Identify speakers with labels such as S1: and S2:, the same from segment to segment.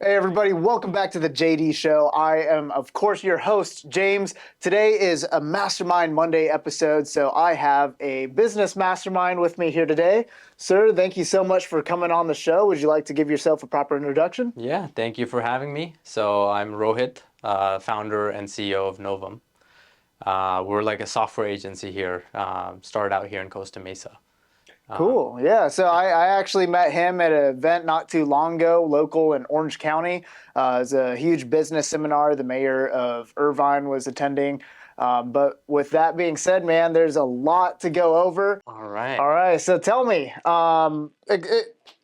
S1: Hey everybody, welcome back to the JD Show. I am, of course, your host, James. Today is a Mastermind Monday episode, so I have a business mastermind with me here today. Sir, thank you so much for coming on the show. Would you like to give yourself a proper introduction?
S2: Yeah, thank you for having me. So I'm Rohit, founder and CEO of Novvum. We're like a software agency here, started out here in Costa Mesa. Um,
S1: Cool. Yeah. So
S2: yeah.
S1: I actually met him at an event not too long ago, local in Orange County. It's a huge business seminar. The mayor of Irvine was attending. But with that being said, man, there's a lot to go over.
S2: All right.
S1: All right, so tell me,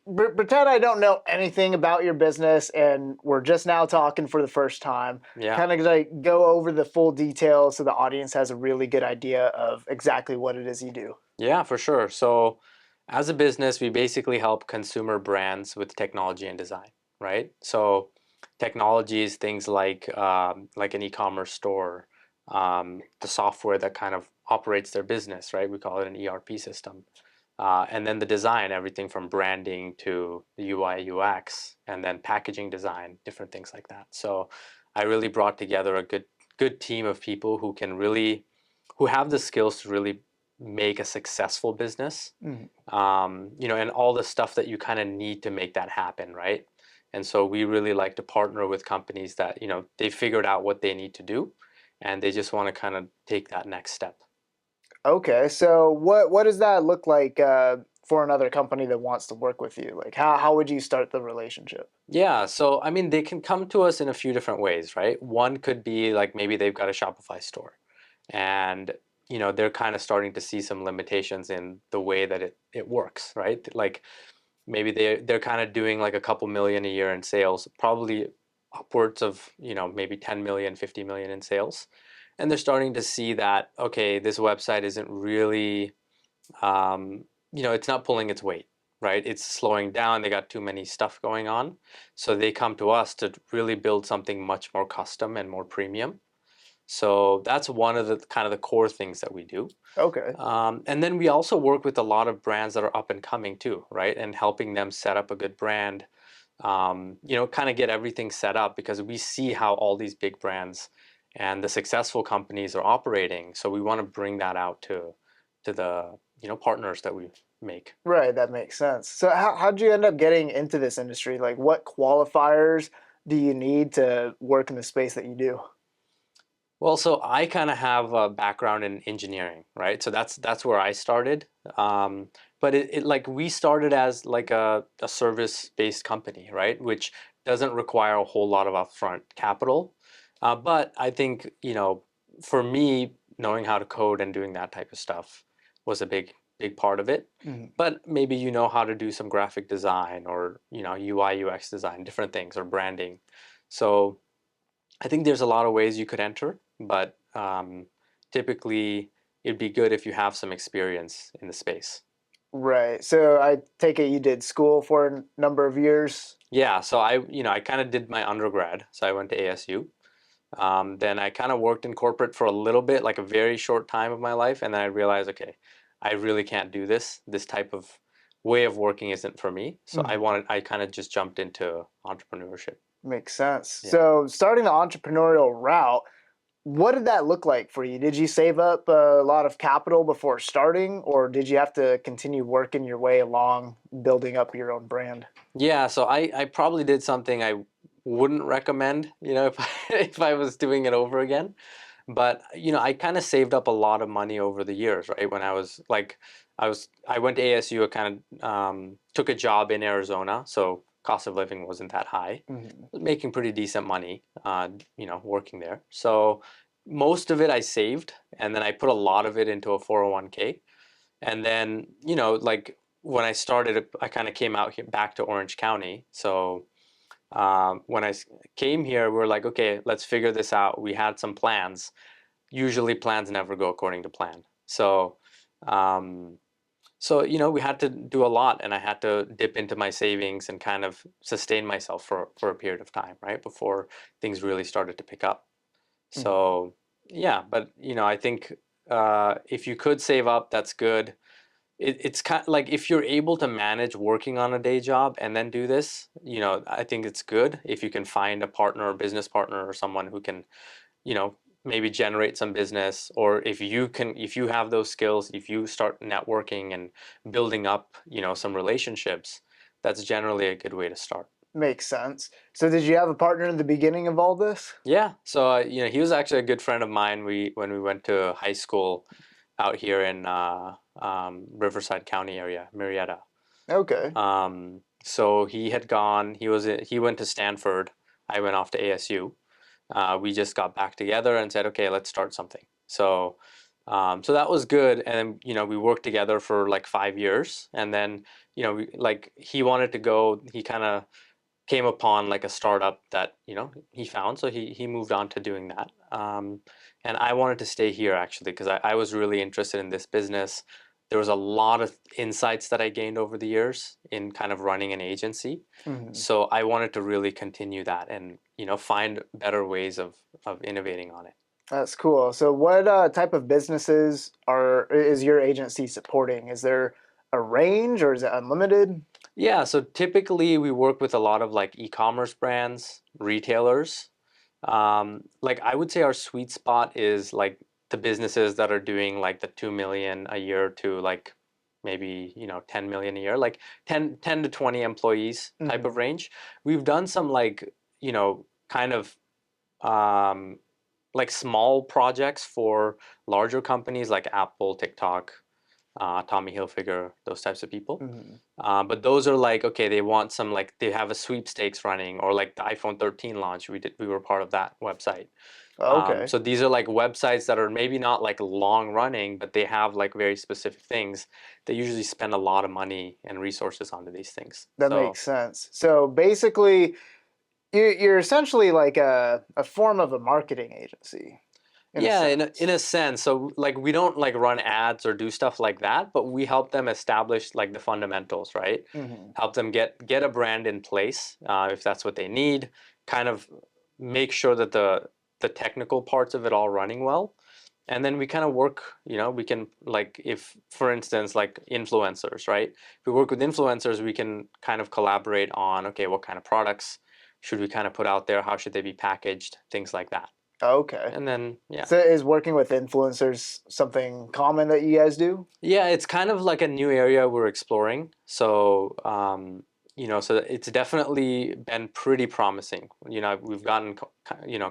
S1: pretend I don't know anything about your business, and we're just now talking for the first time.
S2: Yeah.
S1: Kind of like go over the full details so the audience has a really good idea of exactly what it is you do.
S2: Yeah, for sure. So as a business, we basically help consumer brands with technology and design, right? So technology is things like an e-commerce store, the software that kind of operates their business, right? We call it an ERP system. And then the design, everything from branding to the UI, UX, and then packaging design, different things like that. So I really brought together a good team of people who have the skills to really make a successful business.
S1: Mhm.
S2: And all the stuff that you kind of need to make that happen, right? And so we really like to partner with companies that, they figured out what they need to do and they just want to kind of take that next step.
S1: Okay, so what does that look like for another company that wants to work with you? Like how would you start the relationship?
S2: Yeah, so I mean, they can come to us in a few different ways, right? One could be like maybe they've got a Shopify store and they're kind of starting to see some limitations in the way that it works, right? Like maybe they're kind of doing like a couple million a year in sales, probably upwards of, maybe 10 million, 50 million in sales. And they're starting to see that, okay, this website isn't really it's not pulling its weight, right? It's slowing down. They got too many stuff going on. So they come to us to really build something much more custom and more premium. So that's one of the kind of the core things that we do.
S1: Okay.
S2: And then we also work with a lot of brands that are up and coming too, right? And helping them set up a good brand, kind of get everything set up because we see how all these big brands and the successful companies are operating. So we want to bring that out to the partners that we make.
S1: Right, that makes sense. So how'd you end up getting into this industry? Like what qualifiers do you need to work in the space that you do?
S2: Well, so I kind of have a background in engineering, right? So that's where I started. But it like we started as like a service-based company, right? Which doesn't require a whole lot of upfront capital. But I think, for me, knowing how to code and doing that type of stuff was a big part of it.
S1: Mhm.
S2: But maybe you know how to do some graphic design or, UI, UX design, different things, or branding. So I think there's a lot of ways you could enter, but typically it'd be good if you have some experience in the space.
S1: Right. So I take it you did school for a number of years.
S2: Yeah, so I kind of did my undergrad, so I went to ASU. Then I kind of worked in corporate for a little bit, like a very short time of my life, and then I realized, okay, I really can't do this. This type of way of working isn't for me. So
S1: Mhm.
S2: I kind of just jumped into entrepreneurship.
S1: Makes sense.
S2: Yeah.
S1: So starting the entrepreneurial route, what did that look like for you? Did you save up a lot of capital before starting, or did you have to continue working your way along, building up your own brand?
S2: Yeah, so I probably did something I wouldn't recommend, if if I was doing it over again. But, I kind of saved up a lot of money over the years, right? When I was like, I went to ASU, I kind of took a job in Arizona, so cost of living wasn't that high.
S1: Mhm.
S2: I was making pretty decent money, working there. So most of it I saved, and then I put a lot of it into a 401k. And then, like when I started, I kind of came out here back to Orange County. So when came here, we are like, okay, let's figure this out. We had some plans. Usually plans never go according to plan. Um, we had to do a lot and I had to dip into my savings and kind of sustain myself for a period of time, right? Before things really started to pick up.
S1: Mhm.
S2: So, yeah, but, I think if you could save up, that's good. it's kind of like if you're able to manage working on a day job and then do this, I think it's good if you can find a partner or business partner or someone who can, maybe generate some business, or if you have those skills, if you start networking and building up, some relationships, that's generally a good way to start.
S1: Makes sense. So did you have a partner in the beginning of all this?
S2: Yeah, so he was actually a good friend of mine. When we went to high school out here in Riverside County area, Marietta.
S1: Okay.
S2: So he had gone. He went to Stanford. I went off to ASU. We just got back together and said, okay, let's start something. So that was good. And we worked together for like 5 years. And then he wanted to go. He kind of came upon like a startup that he found, so he moved on to doing that. And I wanted to stay here actually because I was really interested in this business. There was a lot of insights that I gained over the years in kind of running an agency,
S1: Hmm.
S2: so I wanted to really continue that and find better ways of innovating on it.
S1: That's cool. So what type of businesses is your agency supporting? Is there a range or is it unlimited?
S2: Yeah, so typically we work with a lot of like e-commerce brands, retailers. Like I would say our sweet spot is like the businesses that are doing like the 2 million a year to like maybe 10 million a year, like 10 to 20 employees type of
S1: Hmm.
S2: range. We've done some like kind of um, like small projects for larger companies like Apple, TikTok, Tommy Hilfiger, those types of people.
S1: Hmm.
S2: But those are like, okay, they want some like they have a sweepstakes running, or like the iPhone 13 launch. We were part of that website.
S1: Okay.
S2: So these are like websites that are maybe not like long running, but they have like very specific things. They usually spend a lot of money and resources onto these things.
S1: That
S2: So
S1: makes sense. So basically, you're essentially like a form of a marketing agency in a
S2: yeah, in
S1: sense.
S2: a sense. So like we don't like run ads or do stuff like that, but we help them establish like the fundamentals, right?
S1: Hmm.
S2: Help them get a brand in place if that's what they need. Kind of make sure that the technical parts of it all running well, and then we kind of work. We can like if for instance like influencers, right? If we work with influencers, we can kind of collaborate on okay, what kind of products should we kind of put out there? How should they be packaged? Things like that.
S1: Okay.
S2: And then yeah.
S1: So is working with influencers something common that you guys do?
S2: Yeah, it's kind of like a new area we're exploring. So, so it's definitely been pretty promising. We've gotten,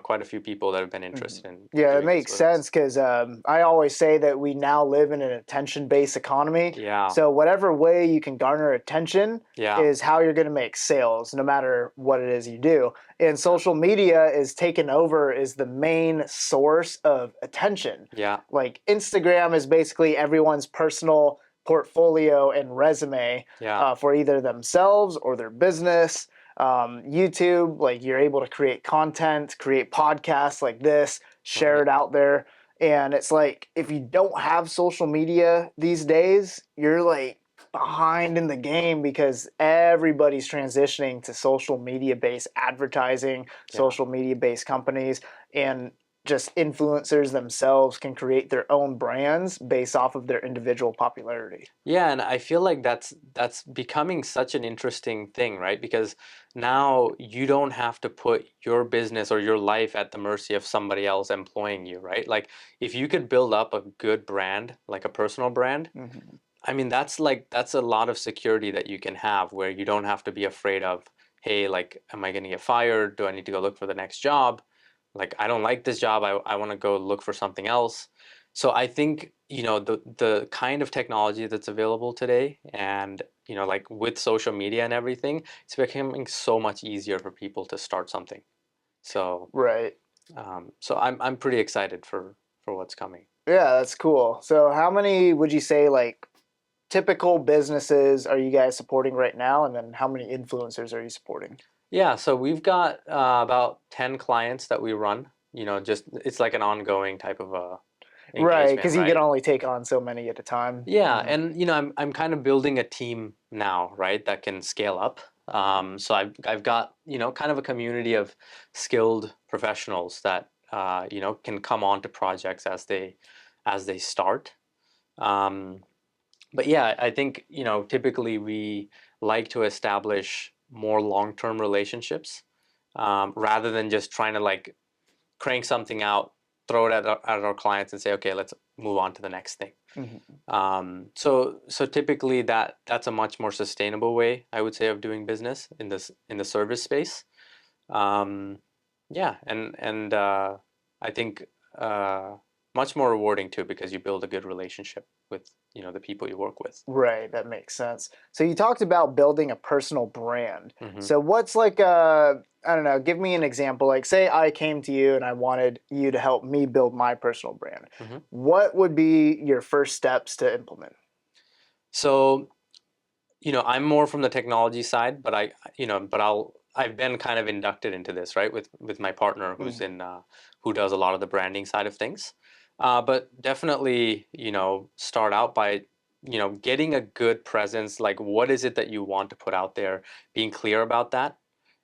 S2: quite a few people that have been
S1: Mhm.
S2: interested in
S1: Yeah, it
S2: doing this
S1: makes
S2: with us.
S1: sense because I always say that we now live in an attention-based economy.
S2: Yeah,
S1: So whatever way you can garner attention
S2: yeah,
S1: is how you're going to make sales, no matter what it is you do. And
S2: yeah,
S1: social media is taken over as the main source of attention.
S2: yeah,
S1: Like Instagram is basically everyone's personal portfolio and resume
S2: yeah,
S1: for either themselves or their business. YouTube, like you're able to create content, create podcasts like this, share
S2: right.
S1: it out there. And it's like if you don't have social media these days, you're like behind in the game because everybody's transitioning to social media based advertising,
S2: Yeah.
S1: social media based companies, and just influencers themselves can create their own brands based off of their individual popularity.
S2: Yeah, and I feel like that's becoming such an interesting thing, right? Because now you don't have to put your business or your life at the mercy of somebody else employing you, right? Like if you could build up a good brand, like a personal brand,
S1: Hmm.
S2: I mean that's a lot of security that you can have where you don't have to be afraid of, hey, like am I going to get fired? Do I need to go look for the next job? Like I don't like this job. I want to go look for something else. So I think, the kind of technology that's available today and, like with social media and everything, it's becoming so much easier for people to start something. So,
S1: Right.
S2: so I'm pretty excited for what's coming.
S1: Yeah, that's cool. So, how many would you say like typical businesses are you guys supporting right now, and then how many influencers are you supporting?
S2: Yeah, so we've got about 10 clients that we run, just it's like an ongoing type of
S1: Right,
S2: engagement,
S1: because you can
S2: right?
S1: only take on so many at a time.
S2: Yeah,
S1: Hmm.
S2: and I'm kind of building a team now, right, that can scale up. So I've got kind of a community of skilled professionals that can come on to projects as they start. Um, But yeah, I think, typically we like to establish more long-term relationships, rather than just trying to like crank something out, throw it at our clients and say, okay, let's move on to the next thing.
S1: Mhm.
S2: So typically that's a much more sustainable way, I would say, of doing business in the service space. Um, yeah, and I think uh, much more rewarding too, because you build a good relationship with the people you work with.
S1: Right, that makes sense. So you talked about building a personal brand.
S2: Hmm.
S1: So what's like I don't know, give me an example. Like say I came to you and I wanted you to help me build my personal brand.
S2: Hmm.
S1: What would be your first steps to implement?
S2: So I'm more from the technology side, but I've been kind of inducted into this, right, with my partner who's
S1: Mhm.
S2: in who does a lot of the branding side of things. But definitely, start out by getting a good presence. Like, what is it that you want to put out there? Being clear about that,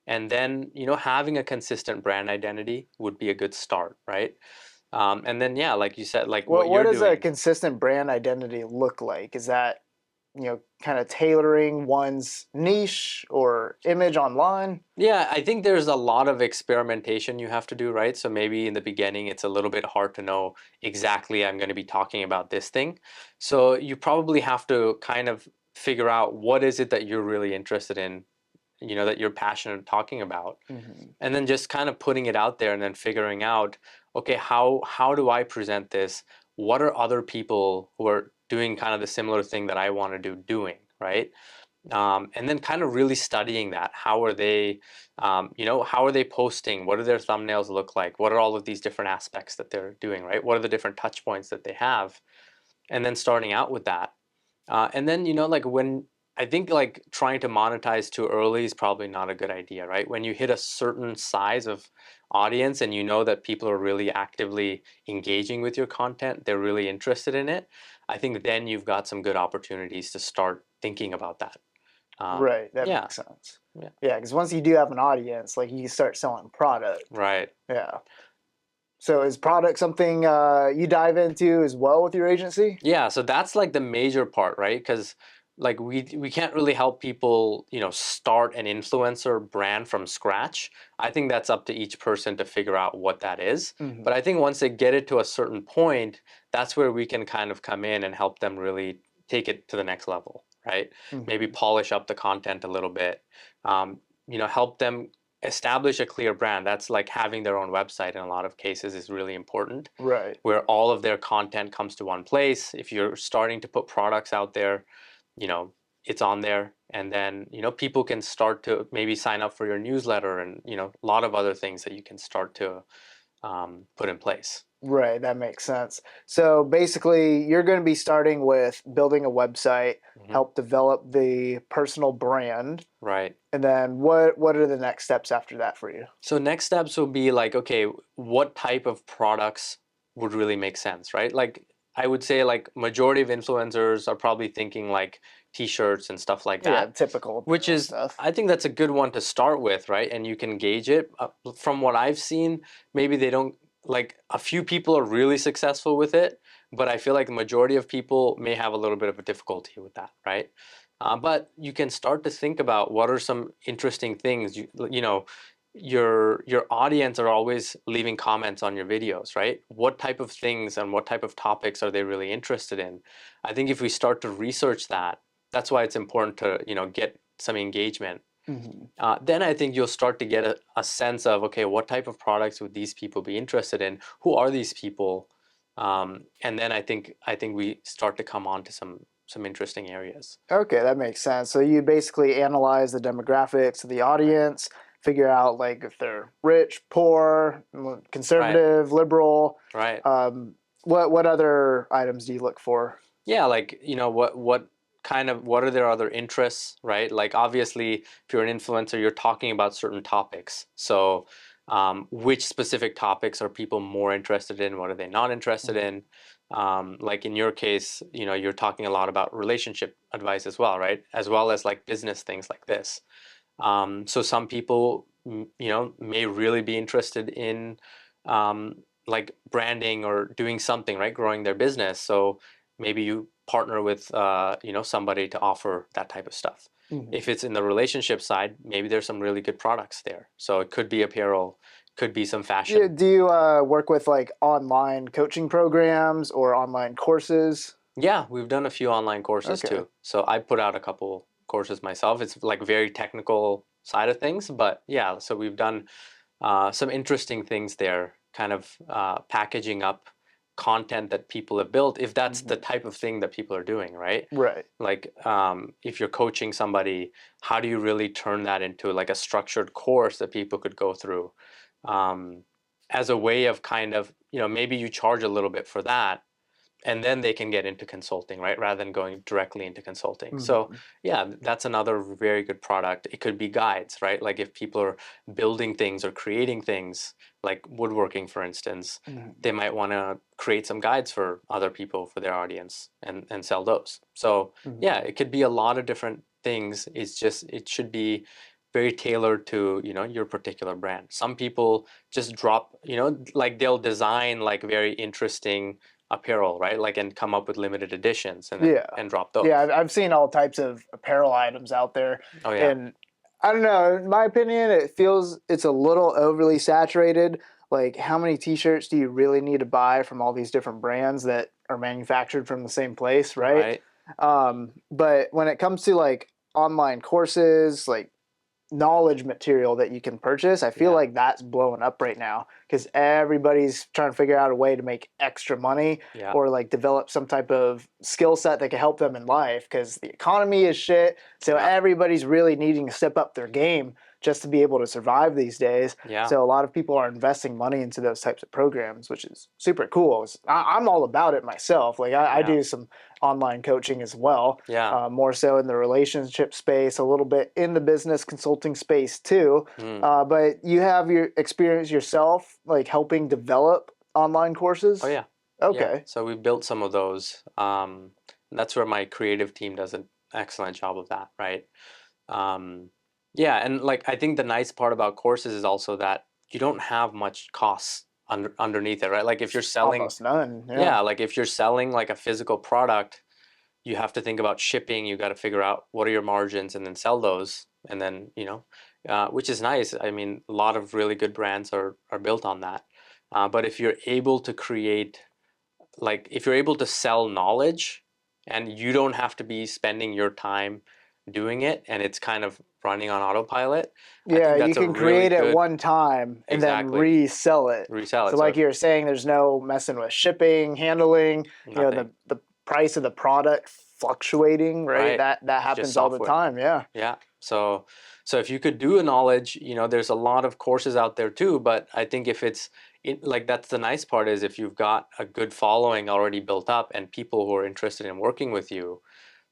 S2: and then having a consistent brand identity would be a good start, right? And then yeah, like you said, like what
S1: What
S2: you're
S1: does a
S2: doing.
S1: consistent brand identity look like? Is that, kind of tailoring one's niche or image online?
S2: Yeah, I think there's a lot of experimentation you have to do, right? So maybe in the beginning, it's a little bit hard to know exactly I'm going to be talking about this thing. So you probably have to kind of figure out what is it that you're really interested in, that you're passionate talking about,
S1: Hmm.
S2: and then just kind of putting it out there and then figuring out, okay, how do I present this? What are other people who are doing kind of the similar thing that I want to do doing, right? And then kind of really studying that. How are they, how are they posting? What do their thumbnails look like? What are all of these different aspects that they're doing, right? What are the different touch points that they have? And then starting out with that. And then, like when I think like trying to monetize too early is probably not a good idea, right? When you hit a certain size of audience and you know that people are really actively engaging with your content, they're really interested in it, I think then you've got some good opportunities to start thinking about that.
S1: Right, that
S2: Yeah,
S1: makes sense.
S2: yeah,
S1: Yeah, because once you do have an audience, like you can start selling product.
S2: right.
S1: Yeah. So is product something you dive into as well with your agency?
S2: Yeah, so that's like the major part, right? Because like we can't really help people, start an influencer brand from scratch. I think that's up to each person to figure out what that is.
S1: Hmm.
S2: But I think once they get it to a certain point, that's where we can kind of come in and help them really take it to the next level, right? Maybe
S1: Hmm.
S2: polish up the content a little bit. Um, help them establish a clear brand. That's like having their own website in a lot of cases is really important,
S1: Right.
S2: where all of their content comes to one place. If you're starting to put products out there, you know, it's on there. And then, people can start to maybe sign up for your newsletter and, a lot of other things that you can start to put in place.
S1: Right, that makes sense. So basically, you're going to be starting with building a website,
S2: Hmm.
S1: help develop the personal brand,
S2: Right.
S1: and then what are the next steps after that for you?
S2: So next steps will be like, okay, what type of products would really make sense, right? Like I would say like majority of influencers are probably thinking like t-shirts and stuff like
S1: Yeah,
S2: that,
S1: typical
S2: which
S1: apparel
S2: is
S1: stuff.
S2: I think that's a good one to start with, right? And you can gauge it. From what I've seen, maybe they don't like a few people are really successful with it, but I feel like the majority of people may have a little bit of a difficulty with that, right? But you can start to think about what are some interesting things your audience are always leaving comments on your videos, right? What type of things and what type of topics are they really interested in? I think if we start to research that, that's why it's important to get some engagement.
S1: Hmm.
S2: Then I think you'll start to get a sense of, okay, what type of products would these people be interested in? Who are these people? And then I think we start to come on to some interesting areas.
S1: Okay, that makes sense. So you basically analyze the demographics of the
S2: Right.
S1: audience, figure out like if they're rich, poor,
S2: Right.
S1: conservative, liberal.
S2: Right.
S1: Um, what other items do you look for?
S2: Yeah, like, what are their other interests, right? Like obviously, if you're an influencer, you're talking about certain topics. So, which specific topics are people more interested in? What are they not interested
S1: Mhm.
S2: in? Like in your case, you're talking a lot about relationship advice as well, right? As well as like business things like this. So some people, may really be interested in like branding or doing something, right? Growing their business. So maybe you partner with somebody to offer that type of stuff.
S1: Mhm.
S2: If it's in the relationship side, maybe there's some really good products there. So it could be apparel, could be some
S1: Yeah,
S2: fashion.
S1: do you work with like online coaching programs or online courses?
S2: Yeah, we've done a few online courses
S1: Okay.
S2: too. So I put out a couple courses myself. It's like very technical side of things, but yeah, so we've done some interesting things there, kind of packaging up content that people have built, if that's the
S1: Mhm.
S2: type of thing that people are doing, right?
S1: Right.
S2: Like if you're coaching somebody, how do you really turn that into like a structured course that people could go through um, as a way of kind of, maybe you charge a little bit for that and then they can get into consulting, right? Rather than going directly into consulting. So
S1: Mhm.
S2: yeah, that's another very good product. It could be guides, right? Like if people are building things or creating things, like woodworking, for instance,
S1: Mhm.
S2: they might want to create some guides for other people for their audience and sell those. So yeah,
S1: Mhm.
S2: it could be a lot of different things. It's just it should be very tailored to your particular brand. Some people just drop, like they'll design like very interesting apparel, right? Like and come up with limited editions and then
S1: Yeah.
S2: and drop
S1: Yeah,
S2: those.
S1: I've seen all types of apparel items out there,
S2: Oh yeah,
S1: and I don't know. In my opinion, it feels it's a little overly saturated. Like, how many T-shirts do you really need to buy from all these different brands that are manufactured from the same place, right?
S2: right.
S1: But when it comes to like online courses, like knowledge material that you can purchase, I feel
S2: Yeah,
S1: like that's blowing up right now because everybody's trying to figure out a way to make extra money
S2: yeah,
S1: or like develop some type of skill set that can help them in life because the economy is shit. So
S2: yeah,
S1: everybody's really needing to step up their game just to be able to survive these days.
S2: yeah,
S1: So a lot of people are investing money into those types of programs, which is super cool. I'm all about it myself. Like I
S2: yeah,
S1: do some online coaching as well,
S2: yeah.
S1: more so in the relationship space, a little bit in the business consulting space too.
S2: Mm.
S1: But you have your experience yourself, like helping develop online
S2: Oh
S1: courses.
S2: yeah, yeah.
S1: Okay.
S2: So we built some of those. That's where my creative team does an excellent job of that, right? Um, yeah, and like I think the nice part about courses is also that you don't have much costs underneath it, right? Like if you're selling,
S1: Almost none.
S2: yeah,
S1: Yeah.
S2: like if you're selling like a physical product, you have to think about shipping. You got to figure out what are your margins and then sell those, and then which is nice. I mean, a lot of really good brands are built on that. But if you're able to create, like, if you're able to sell knowledge, and you don't have to be spending your time doing it, and it's kind of running on autopilot, I
S1: Yeah,
S2: think
S1: you
S2: that's a
S1: can
S2: really
S1: create it
S2: good
S1: one time and then
S2: exactly
S1: resell it.
S2: resell
S1: So
S2: it. So
S1: like
S2: if
S1: you were saying, there's no messing with shipping, handling,
S2: nothing,
S1: the price of the product fluctuating, right?
S2: right?
S1: That
S2: It's just
S1: happens all the
S2: software.
S1: time. Yeah.
S2: Yeah. So if you could do a knowledge, there's a lot of courses out there too, but I think if it's like that's the nice part is if you've got a good following already built up and people who are interested in working with you,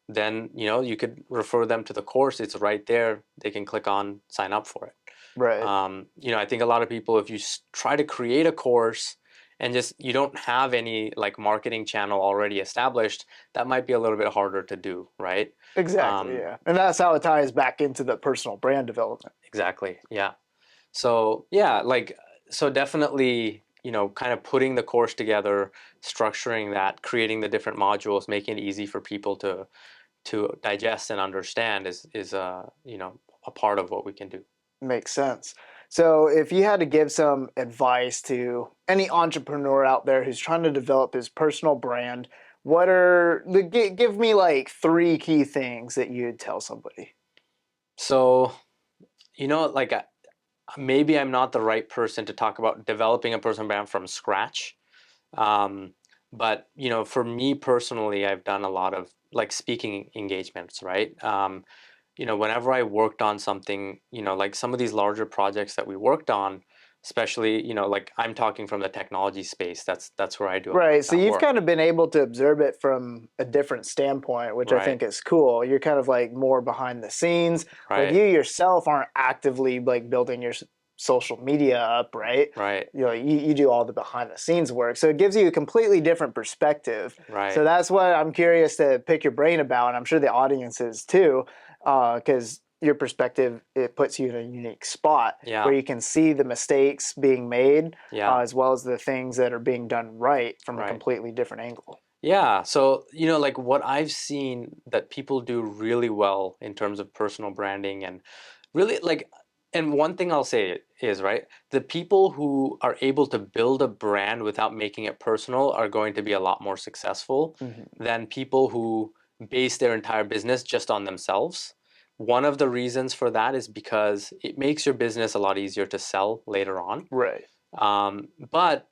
S2: then you could refer them to the course. It's right there. They can click on sign up for it.
S1: Right.
S2: I think a lot of people, if you try to create a course and just you don't have any like marketing channel already established, that might be a little bit harder to do, right?
S1: Exactly.
S2: Um,
S1: Yeah. And that's how it ties back into the personal brand development.
S2: exactly. Yeah. So yeah, like so definitely, kind of putting the course together, structuring that, creating the different modules, making it easy for people to digest and understand is a part of what we can do.
S1: Makes sense. So, if you had to give some advice to any entrepreneur out there who's trying to develop his personal brand, give me like three key things that you'd tell somebody?
S2: So, like maybe I'm not the right person to talk about developing a personal brand from scratch. Um, but for me personally, I've done a lot of like speaking engagements, right? Whenever I worked on something, like some of these larger projects that we worked on, especially, like I'm talking from the technology space. That's where I do a lot
S1: Right.
S2: of
S1: So,
S2: that
S1: you've
S2: work,
S1: kind of been able to observe it from a different standpoint, which I
S2: right?
S1: think is cool. You're kind of like more behind the scenes. Like,
S2: Right.
S1: you yourself aren't actively like building your social media up, right?
S2: Right.
S1: You do all the behind the scenes work. So it gives you a completely different perspective. So
S2: Right.
S1: that's what I'm curious to pick your brain about. And I'm sure the audience is too, because your perspective, it puts you in a unique spot
S2: Yeah.
S1: where you can see the mistakes being made
S2: Yeah.
S1: as well as the things that are being done right from a
S2: Right.
S1: completely different angle.
S2: Yeah, so like what I've seen that people do really well in terms of personal branding and really like, and one thing I'll say is, right, the people who are able to build a brand without making it personal are going to be a lot more successful
S1: Hmm.
S2: than people who base their entire business just on themselves. One of the reasons for that is because it makes your business a lot easier to sell later on.
S1: Right.
S2: But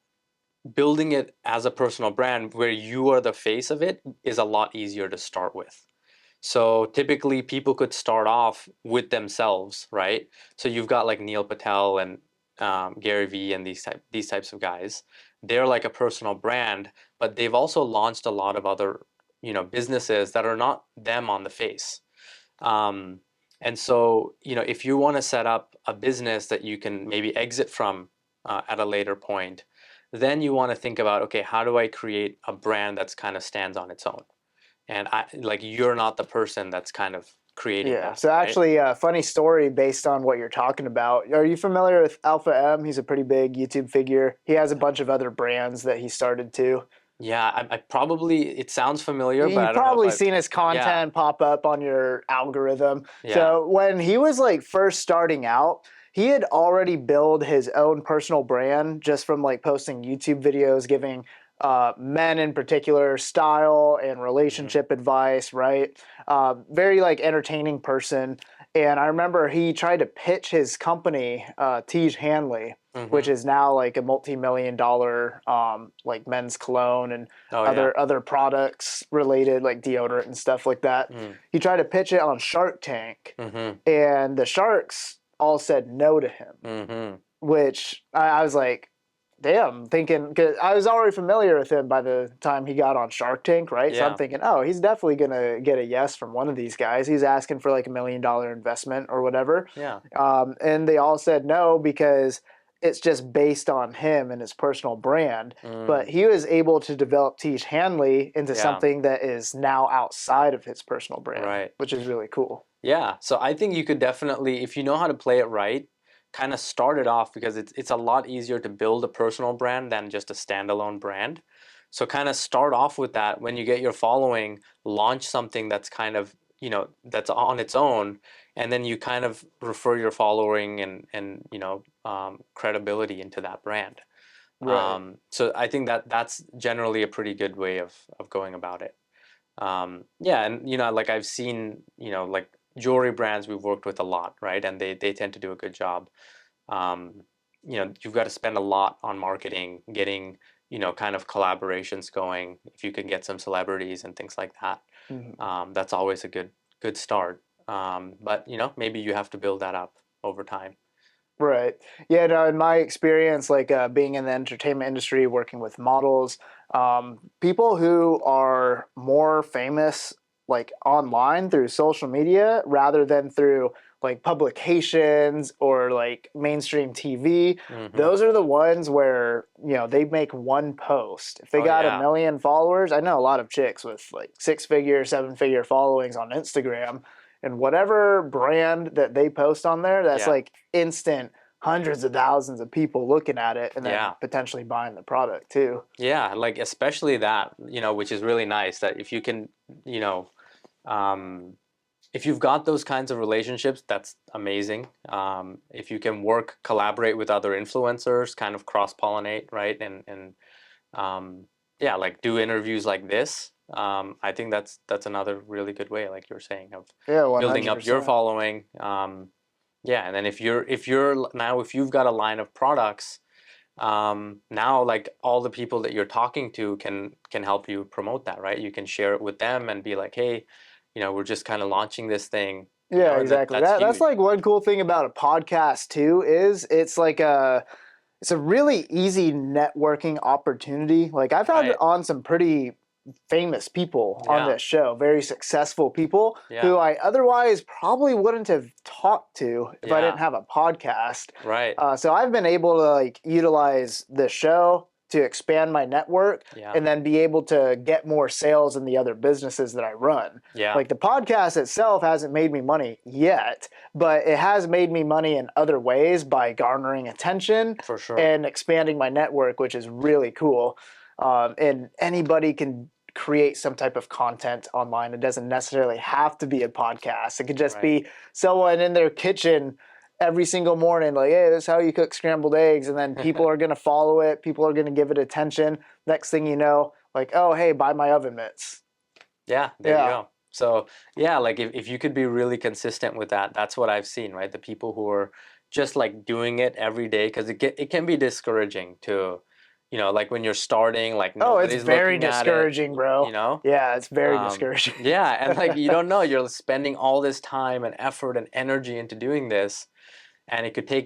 S2: building it as a personal brand where you are the face of it is a lot easier to start with. So typically people could start off with themselves, right? So you've got like Neil Patel and Gary Vee and these types of guys. They're like a personal brand, but they've also launched a lot of other, businesses that are not them on the face. Um, and so, if you want to set up a business that you can maybe exit from at a later point, then you want to think about, okay, how do I create a brand that's kind of stands on its own? And you're not the person that's kind of creating
S1: Yeah.
S2: that,
S1: So
S2: right?
S1: actually, a funny story based on what you're talking about. Are you familiar with Alpha M? He's a pretty big YouTube figure. He has a bunch of other brands that he started too.
S2: Yeah, I probably, it sounds familiar, but I
S1: You've
S2: don't know if
S1: probably
S2: I've,
S1: seen his
S2: yeah,
S1: content pop up on your algorithm.
S2: yeah,
S1: So when he was like first starting out, he had already built his own personal brand just from like posting YouTube videos, giving men in particular style and
S2: mm-hmm,
S1: relationship advice, right? Very like entertaining person. And I remember he tried to pitch his company, Tej Hanley, which
S2: mm-hmm.
S1: is now like a multi-million-dollar like men's cologne and
S2: Oh yeah,
S1: other products related like deodorant and stuff like that.
S2: mm,
S1: He tried to pitch it on Shark Tank,
S2: mm-hmm,
S1: and the sharks all said no to him,
S2: mm-hmm.
S1: which I was like, damn, thinking, because I was already familiar with him by the time he got on Shark Tank, right? So I'm
S2: Yeah,
S1: thinking, oh, he's definitely gonna get a yes from one of these guys. He's asking for like $1 million investment or whatever,
S2: yeah,
S1: and they all said no because it's just based on him and his personal brand. But
S2: mm,
S1: he was able to develop Teach Hanley into
S2: yeah,
S1: something that is now outside of his personal brand,
S2: right.
S1: which is really cool.
S2: Yeah, so I think you could definitely, if you know how to play it right, kind of start it off because it's a lot easier to build a personal brand than just a standalone brand. So kind of start off with that when you get your following, launch something that's kind of, that's on its own, and then you kind of refer your following and credibility into that brand.
S1: Right.
S2: So I think that that's generally a pretty good way of going about it. Yeah, and like I've seen, like jewelry brands we've worked with a lot, right? And they tend to do a good job. Um, you've got to spend a lot on marketing, getting, kind of collaborations going. If you can get some celebrities and things like that,
S1: Mhm.
S2: that's always a good start. But maybe you have to build that up over time.
S1: Right. Yeah, no, in my experience, like being in the entertainment industry, working with models, people who are more famous like online through social media rather than through like publications or like mainstream TV,
S2: Hmm.
S1: those are the ones where, they make one post. If they
S2: Oh
S1: got a
S2: yeah,
S1: million followers, I know a lot of chicks with like 6 figure, 7 figure followings on Instagram, and whatever brand that they post on there, that's
S2: yeah,
S1: like instant hundreds of thousands of people looking at it and then
S2: yeah.
S1: potentially buying the product too.
S2: Yeah, like especially that, which is really nice that if you can, you know, um, if you've got those kinds of relationships, that's amazing. If you can collaborate with other influencers, kind of cross-pollinate, right? And um, yeah, like do interviews like this. I think that's another really good way, like you're saying, of
S1: Yeah,
S2: building up your
S1: 100%.
S2: following. Yeah, and then if you've got a line of products, now like all the people that you're talking to can help you promote that, right? You can share it with them and be like, hey, we're just kind of launching this thing,
S1: Yeah,
S2: and that
S1: exactly.
S2: that's
S1: That's
S2: huge.
S1: like one cool thing about a podcast too is it's a really easy networking opportunity. Like I've had
S2: Right.
S1: on some pretty famous people on
S2: Yeah.
S1: this show, very successful people
S2: Yeah.
S1: who I otherwise probably wouldn't have talked to if I didn't
S2: Yeah.
S1: have a podcast.
S2: Right.
S1: So I've been able to like utilize the show to expand my network
S2: Yeah.
S1: and then be able to get more sales in the other businesses that I run.
S2: Yeah.
S1: Like the podcast itself hasn't made me money yet, but it has made me money in other ways by garnering attention
S2: For sure.
S1: and expanding my network, which is really cool. And anybody can create some type of content online. It doesn't necessarily have to be a podcast. It could just
S2: Right.
S1: be someone in their kitchen every single morning, like, hey, this is how you cook scrambled eggs. And then people are going to follow it. People are going to give it attention. Next thing you know, like, oh, hey, buy my oven mitts.
S2: Yeah, there you
S1: Yeah.
S2: go. So yeah, like if you could be really consistent with that, that's what I've seen, right? The people who are just like doing it every day, because it can be discouraging to, like when you're starting, like
S1: Oh, it's
S2: nobody's
S1: very
S2: looking at it,
S1: discouraging, bro.
S2: you know?
S1: Yeah, it's very discouraging.
S2: Yeah, and like you don't know, you're spending all this time and effort and energy into doing this, and it could take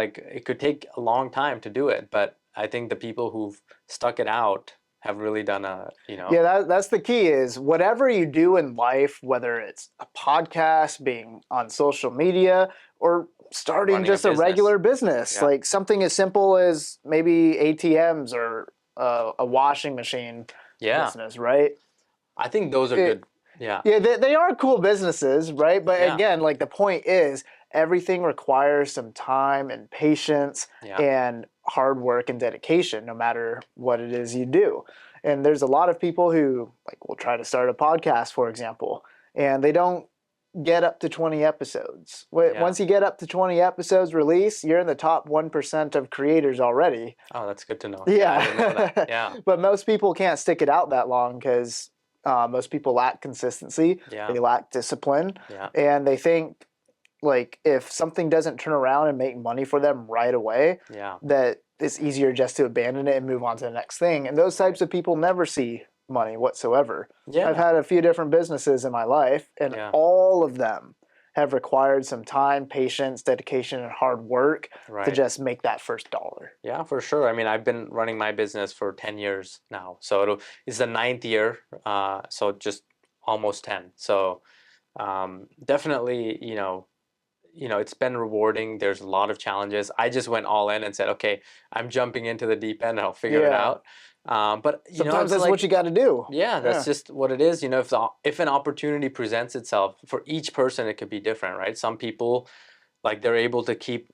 S2: like it could take a long time to do it. But I think the people who've stuck it out have really done
S1: Yeah, that's the key is whatever you do in life, whether it's a podcast, being on social media, or starting
S2: running a
S1: just a
S2: business.
S1: regular business,
S2: Yeah,
S1: like something as simple as maybe ATMs or a washing machine
S2: yeah.
S1: business, right?
S2: I think those are
S1: It,
S2: good. Yeah,
S1: yeah, they are cool businesses, right? But
S2: yeah,
S1: again, like the point is, everything requires some time and patience
S2: yeah,
S1: and hard work and dedication, no matter what it is you do. And there's a lot of people who like will try to start a podcast, for example, and they don't get up to 20 episodes.
S2: yeah.
S1: Once you get up to 20 episodes release, you're in the top 1% of creators already.
S2: Oh, that's good to know. Yeah, I didn't know that.
S1: Yeah.
S2: Yeah,
S1: But most people can't stick it out that long because most people lack consistency,
S2: yeah,
S1: they lack discipline,
S2: yeah,
S1: and they think like if something doesn't turn around and make money for them right away,
S2: yeah.
S1: that it's easier just to abandon it and move on to the next thing. And those
S2: Right.
S1: types of people never see money whatsoever. I've
S2: Yeah,
S1: had a few different businesses in my life, and
S2: yeah.
S1: all of them have required some time, patience, dedication, and hard work to
S2: Right.
S1: just make that first dollar.
S2: Yeah, for sure. I mean, I've been running my business for 10 years now. So it's the ninth year. So just almost 10. So definitely, it's been rewarding. There's a lot of challenges. I just went all in and said, okay, I'm jumping into the deep end and I'll figure it
S1: Yeah.
S2: out. But
S1: Sometimes
S2: it's
S1: that's what
S2: like,
S1: you got to do.
S2: yeah, that's
S1: Yeah.
S2: just what it is. If an opportunity presents itself for each person, it could be different, right? Some people like they're able to keep,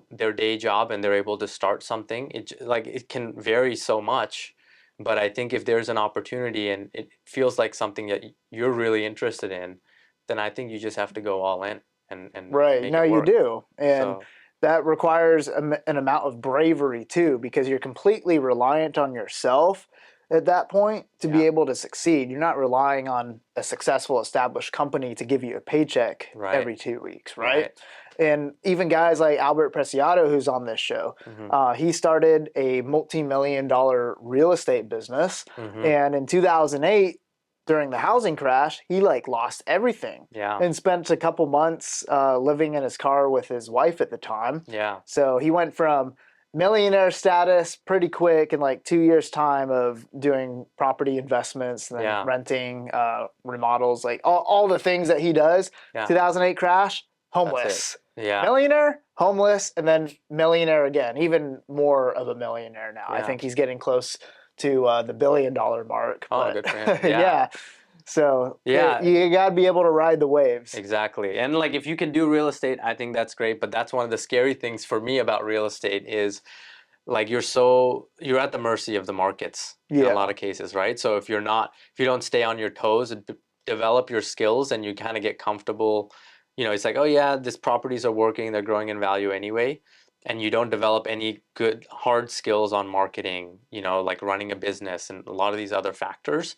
S2: their day job and they're able to start something. Like it can vary so much. But I think if there's an opportunity and it feels like something that you're really interested in, then I think you just have to go all in and
S1: Right.
S2: make
S1: No,
S2: it
S1: you
S2: work.
S1: do. And
S2: So
S1: that requires an amount of bravery too, because you're completely reliant on yourself at that point to be
S2: yeah,
S1: able to succeed. You're not relying on a successful established company to give you a paycheck
S2: right,
S1: every 2 weeks, right?
S2: right.
S1: And even guys like Albert Preciado, who's on this show,
S2: Mm-hmm.
S1: he started a multi-million-dollar real estate business.
S2: Mm-hmm.
S1: And in 2008, during the housing crash, he like lost everything
S2: Yeah,
S1: and spent a couple months living in his car with his wife at the time.
S2: yeah,
S1: So he went from millionaire status pretty quick in like 2 years' time of doing property investments and then
S2: yeah.
S1: renting, remodels, like all the things that he does.
S2: Yeah,
S1: 2008 crash,
S2: that's it.
S1: homeless.
S2: Yeah,
S1: Millionaire, homeless, and then millionaire again, even more of a millionaire now. I
S2: yeah.
S1: think he's getting close to the $1 billion mark.
S2: Oh,
S1: But
S2: good for him. Yeah,
S1: yeah, so
S2: yeah.
S1: you got to be able to ride the waves.
S2: Exactly. And like if you can do real estate, I think that's great. But that's one of the scary things for me about real estate is like you're at the mercy of the markets in a lot
S1: Yeah,
S2: of cases, right? So if you don't stay on your toes and develop your skills and you kind of get comfortable, it's like, oh yeah, these properties are working, they're growing in value anyway. And you don't develop any good hard skills on marketing, like running a business and a lot of these other factors,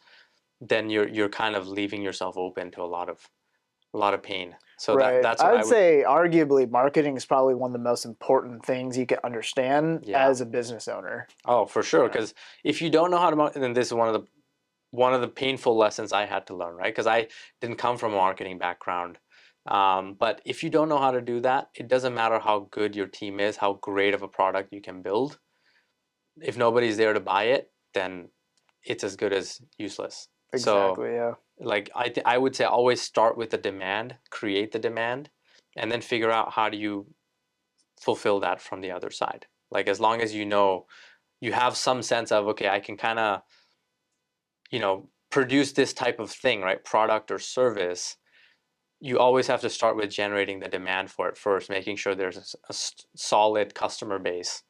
S2: then you're kind of leaving yourself open to a lot of pain. So
S1: right.
S2: that's
S1: I
S2: what I
S1: would
S2: would.
S1: say arguably marketing is probably one of the most important things you can understand
S2: Yeah.
S1: as a business owner.
S2: Oh, for sure.
S1: Yeah.
S2: Because if you don't know how to market, then this is one of the painful lessons I had to learn, right? Because I didn't come from a marketing background. But if you don't know how to do that, it doesn't matter how good your team is, how great of a product you can build. If nobody's there to buy it, then it's as good as useless. So,
S1: Exactly. Yeah.
S2: like I would say, always start with the demand, create the demand, and then figure out how do you fulfill that from the other side. Like as long as you have some sense of, okay, I can kind of produce this type of thing, right? Product or service. You always have to start with generating the demand for it first, making sure there's a solid customer base,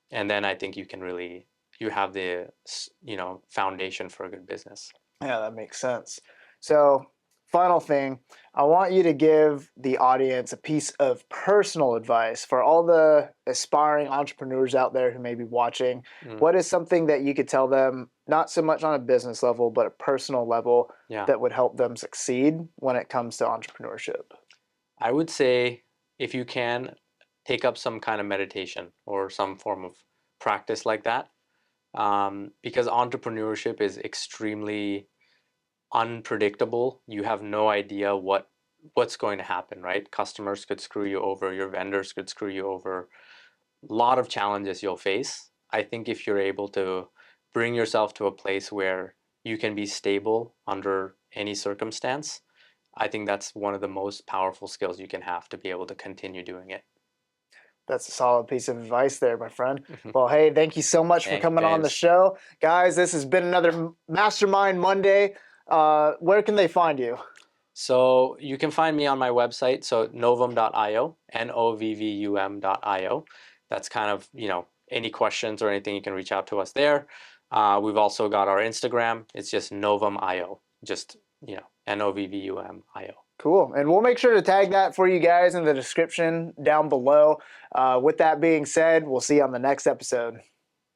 S2: and then I think you can really you have the foundation for a good business.
S1: Yeah, that makes sense. So, final thing, I want you to give the audience a piece of personal advice for all the aspiring entrepreneurs out there who may be watching.
S2: Mm.
S1: What is something that you could tell them, not so much on a business level, but a personal level,
S2: Yeah.
S1: that would help them succeed when it comes to entrepreneurship?
S2: I would say if you can take up some kind of meditation or some form of practice like that, because entrepreneurship is extremely unpredictable. You have no idea what's going to happen, right? Customers could screw you over, your vendors could screw you over. A lot of challenges you'll face. I think if you're able to bring yourself to a place where you can be stable under any circumstance, I think that's one of the most powerful skills you can have to be able to continue doing it.
S1: That's a solid piece of advice there, my friend. Well, hey, thank you so much for
S2: Thanks,
S1: coming on the
S2: James.
S1: show. Guys, this has been another Mastermind Monday. Where can they find you?
S2: So you can find me on my website, so novvum.io, novvum.io. That's kind of, any questions or anything, you can reach out to us there. We've also got our Instagram. It's just novvum.io, just, novvum.io.
S1: Cool. And we'll make sure to tag that for you guys in the description down below. With that being said, we'll see you on the next episode.